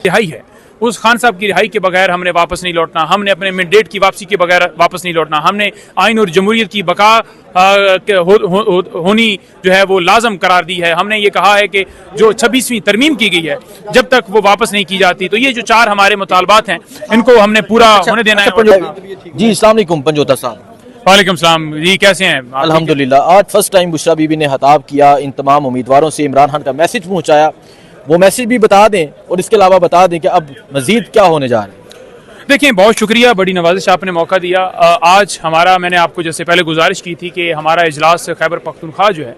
रिहाई है, उस खान साहब की रिहाई के बगैर हमने वापस नहीं लौटना। हमने अपने मैंडेट की वापसी के बगैर वापस नहीं लौटना। हमने आइन और जमहूरियत की बका होनी जो है वो लाजम करार दी है। हमने ये कहा है कि जो 26वीं तरमीम की गई है जब तक वो वापस नहीं की जाती, तो ये जो 4 हमारे मुतालबात हैं इनको हमने पूरा होने देना है। जी अस्सलाम वालेकुम पंजोता साहब। वालेकुम सलाम जी, कैसे हैं? अल्हम्दुलिल्लाह। आज फर्स्ट टाइम बुशरा बीबी ने खिताब किया, इन तमाम उम्मीदवारों से इमरान खान का मैसेज पहुंचाया। वो मैसेज भी बता दें और इसके अलावा बता दें कि अब मजीद क्या होने जा रहा है। देखिए, बहुत शुक्रिया, बड़ी नवाजिश आपने मौका दिया। आज हमारा, मैंने आपको जैसे पहले गुजारिश की थी कि हमारा इजलास खैबर पख्तूनख्वा जो है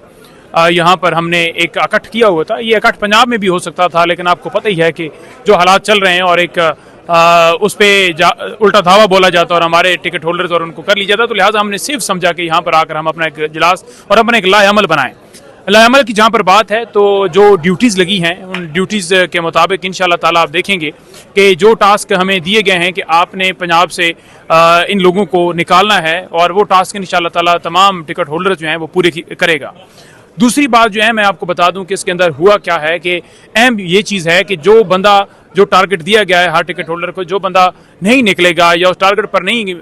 यहाँ पर हमने एक इकट्ठ किया हुआ था। ये इकट्ठ पंजाब में भी हो सकता था, लेकिन आपको पता ही है कि जो हालात चल रहे हैं और एक उस पर उल्टा धावा बोला जाता और हमारे टिकट होल्डर्स और उनको कर लिया जाता, तो लिहाजा हमने सिर्फ समझा कि यहाँ पर आकर हम अपना एक इजलास और अपना एक लाएअमल बनाएं। लाएअमल की जहाँ पर बात है, तो जो ड्यूटीज़ लगी हैं उन ड्यूटीज़ के मुताबिक इंशाअल्लाह ताला आप देखेंगे कि जो टास्क हमें दिए गए हैं कि आपने पंजाब से इन लोगों को निकालना है, और वो टास्क इंशाअल्लाह ताला तमाम टिकट होल्डर्स जो हैं वो पूरे करेगा। दूसरी बात जो है मैं आपको बता दूं कि इसके अंदर हुआ क्या है कि अहम ये चीज़ है कि जो बंदा, जो टारगेट दिया गया है हर टिकट होल्डर को, जो बंदा नहीं निकलेगा या उस टारगेट पर नहीं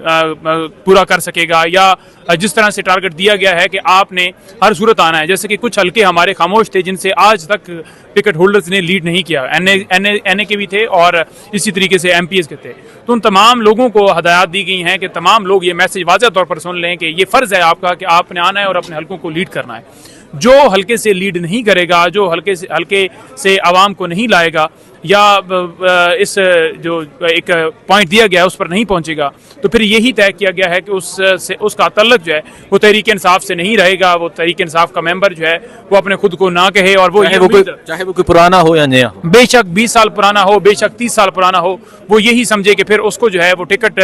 पूरा कर सकेगा, या जिस तरह से टारगेट दिया गया है कि आपने हर सूरत आना है, जैसे कि कुछ हल्के हमारे खामोश थे जिनसे आज तक टिकट होल्डर्स ने लीड नहीं किया, एनए के भी थे और इसी तरीके से एमपीएस के थे, तो उन तमाम लोगों को हदायत दी गई हैं कि तमाम लोग ये मैसेज वाज़ह तौर पर सुन लें कि ये फ़र्ज़ है आपका कि आपने आना है और अपने हल्कों को लीड करना है। जो हल्के से लीड नहीं करेगा, जो हल्के से आवाम को नहीं लाएगा, या इस जो एक पॉइंट दिया गया है उस पर नहीं पहुंचेगा, तो फिर यही तय किया गया है कि उसका तल्लुक जो है वो तहरीक इंसाफ से नहीं रहेगा। वो तहरीक इंसाफ का मेंबर जो है वो अपने खुद को ना कहे, और वो चाहे वो कोई पुराना हो या नया, बेशक 20 साल पुराना हो, बेशक 30 साल पुराना हो, वो यही समझे कि फिर उसको जो है वो टिकट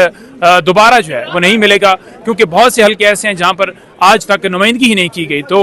दोबारा जो है वो नहीं मिलेगा। क्योंकि बहुत से हल्के ऐसे हैं जहाँ पर आज तक नुमाइंदगी ही नहीं की गई, तो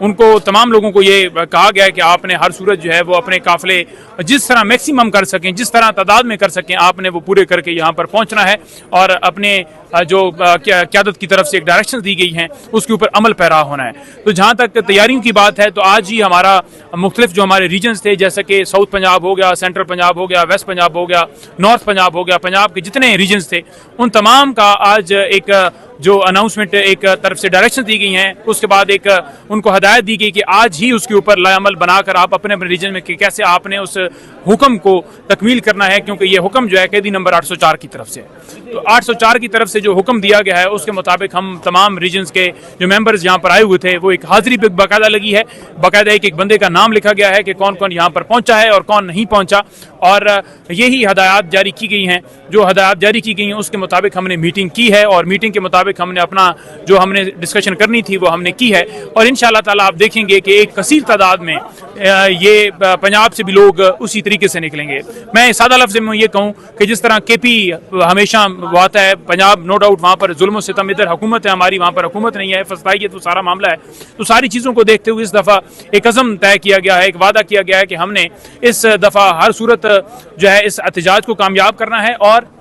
उनको तमाम लोगों को ये कहा गया है कि आपने हर सूरत जो है वो अपने काफिले जिस तरह मैक्सिमम कर सकें, जिस तरह तादाद में कर सकें, आपने वो पूरे करके यहाँ पर पहुँचना है, और अपने जो क़यादत की तरफ से एक डायरेक्शन दी गई हैं उसके ऊपर अमल पैरा होना है। तो जहाँ तक तैयारियों की बात है, तो आज ही हमारा मुख्तलिफ जो हमारे रीजन्स थे, जैसे कि साउथ पंजाब हो गया, सेंट्रल पंजाब हो गया, वेस्ट पंजाब हो गया, नॉर्थ पंजाब हो गया, पंजाब के जितने रीजन्स थे उन तमाम का आज एक जो अनाउंसमेंट, एक तरफ से डायरेक्शन दी गई हैं, उसके बाद एक उनको हदायत दी गई कि आज ही उसके ऊपर लाएअमल बनाकर आप अपने अपने रीजन में कि कैसे आपने उस हुक्म को तकमील करना है, क्योंकि ये हुक्म जो है कैदी नंबर 804 की तरफ से। तो 804 की तरफ से जो हुक्म दिया गया है उसके मुताबिक हम तमाम रीजन्स के जो मेंबर्स यहाँ पर आए हुए थे, वो एक हाजिरी भी बाकायदा लगी है, बाकायदा एक बंदे का नाम लिखा गया है कि कौन कौन यहाँ पर पहुँचा है और कौन नहीं पहुँचा, और यही हदायत जारी की गई हैं। जो हदायत जारी की गई हैं उसके मुताबिक हमने मीटिंग की है, और मीटिंग के मुताबिक हमने अपना जो हमने डिस्कशन करनी थी वो हमने की है, और इंशाअल्लाह ताला आप देखेंगे कि एक कसीर तादाद में ये पंजाब से भी लोग उसी तरीके से निकलेंगे। मैं सादा लफ्ज़ में ये कहूँ कि जिस तरह केपी हमेशा वो आता है, पंजाब नो डाउट वहाँ पर जुल्म सितम, इधर हुकूमत है हमारी, वहाँ पर हुकूमत नहीं है, फसदाई तो सारा मामला है। तो सारी चीज़ों को देखते हुए इस दफ़ा एक अज़म तय किया गया है, एक वादा किया गया है कि हमने इस दफ़ा हर सूरत जो है इस एहतजाज को कामयाब करना है, और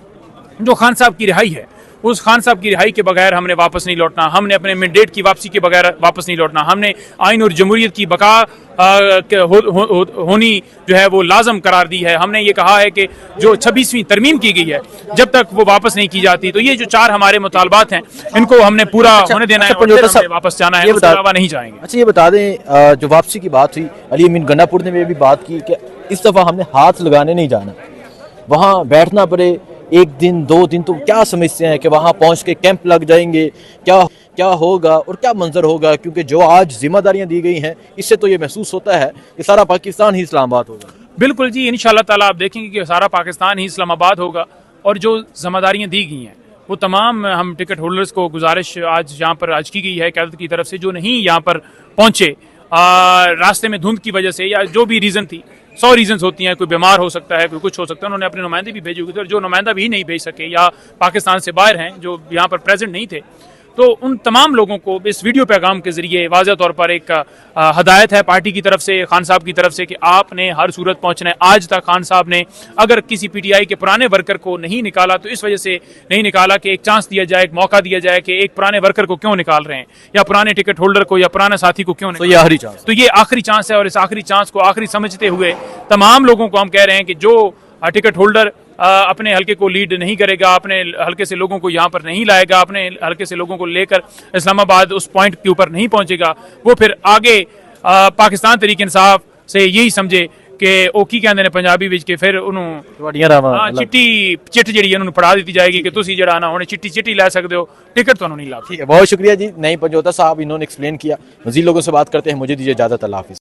जो खान साहब की रिहाई है उस खान साहब की रिहाई के बगैर हमने वापस नहीं लौटना। हमने अपने मैंडेट की वापसी के बगैर वापस नहीं लौटना। हमने आइन और जमहूरियत की बका होनी जो है वो लाजम करार दी है। हमने ये कहा है कि जो 26वीं तरमीम की गई है जब तक वो वापस नहीं की जाती, तो ये जो 4 हमारे मुतालबात हैं इनको हमने पूरा होने देना है, और हमने वापस जाना है, उसके अलावा नहीं जाएंगे। अच्छा, ये बता दें, जो वापसी की बात हुई, अली अमीन गंडापुर ने भी बात की कि इस दफ़ा हमने हाथ लगाने नहीं जाना, वहाँ बैठना पड़े 1 दिन 2 दिन, तो क्या समझते हैं कि वहाँ पहुँच के कैंप लग जाएंगे, क्या होगा और क्या मंजर होगा? क्योंकि जो आज जिम्मेदारियाँ दी गई हैं इससे तो ये महसूस होता है कि सारा पाकिस्तान ही इस्लामाबाद होगा। बिल्कुल जी, इंशाअल्लाह ताला आप देखेंगे कि सारा पाकिस्तान ही इस्लामाबाद होगा, और जो जिम्मेदारियाँ दी गई हैं वो तमाम हम टिकट होल्डर्स को गुजारिश आज यहाँ पर आज की गई है क़यादत की तरफ से, जो नहीं यहाँ पर पहुँचे रास्ते में धुंध की वजह से या जो भी रीज़न थी, 100 रीजन्स होती हैं, कोई बीमार हो सकता है, कोई कुछ हो सकता है, उन्होंने अपने नुमाइंदे भी भेजे हुए थे, और जो नुमाइंदा भी नहीं भेज सके या पाकिस्तान से बाहर हैं जो यहाँ पर प्रेजेंट नहीं थे, तो उन तमाम लोगों को इस वीडियो पैगाम के जरिए वाज़ह तौर पर एक हदायत है पार्टी की तरफ से, खान साहब की तरफ से, कि आपने हर सूरत पहुँचना है। आज तक खान साहब ने अगर किसी पीटीआई के पुराने वर्कर को नहीं निकाला तो इस वजह से नहीं निकाला कि एक चांस दिया जाए, एक मौका दिया जाए कि एक पुराने वर्कर को क्यों निकाल रहे हैं, या पुराने टिकट होल्डर को या पुराने साथी को क्यों निकाल रहे हैं। तो ये आखिरी चांस है, और इस आखिरी चांस को आखिरी समझते हुए तमाम लोगों को हम कह रहे हैं कि जो टिकट होल्डर अपने हलके को लीड नहीं करेगा, अपने हलके से लोगों को यहाँ पर नहीं लाएगा, अपने हलके से लोगों को लेकर इस्लामाबाद उस पॉइंट के ऊपर नहीं पहुंचेगा, वो फिर आगे पाकिस्तान तहरीक इंसाफ से यही समझे कि ਉਹ ਕੀ ਕਹਿੰਦੇ ਨੇ ਪੰਜਾਬੀ ਵਿੱਚ ਕਿ ਫਿਰ ਉਹਨੂੰ ਤੁਹਾਡੀਆਂ ਰਾਵਾਂ ਹਾਂ ਚਿੱਟੀ ਚਿੱਟ ਜਿਹੜੀ ਉਹਨਾਂ ਨੂੰ ਫੜਾ ਦਿੱਤੀ ਜਾਏਗੀ ਕਿ ਤੁਸੀਂ ਜਿਹੜਾ ਨਾ ਹੁਣ चिट्टी ਲੈ ਸਕਦੇ हो, टिकट ਤੁਹਾਨੂੰ नहीं ला। ठीक है, बहुत शुक्रिया जी। नहीं पंजोता साहब, इन्होंने एक्सप्लेन किया। मजीद लोगों से बात करते हैं, मुझे दीजिए इजाजत, अल्लाह हाफिज़।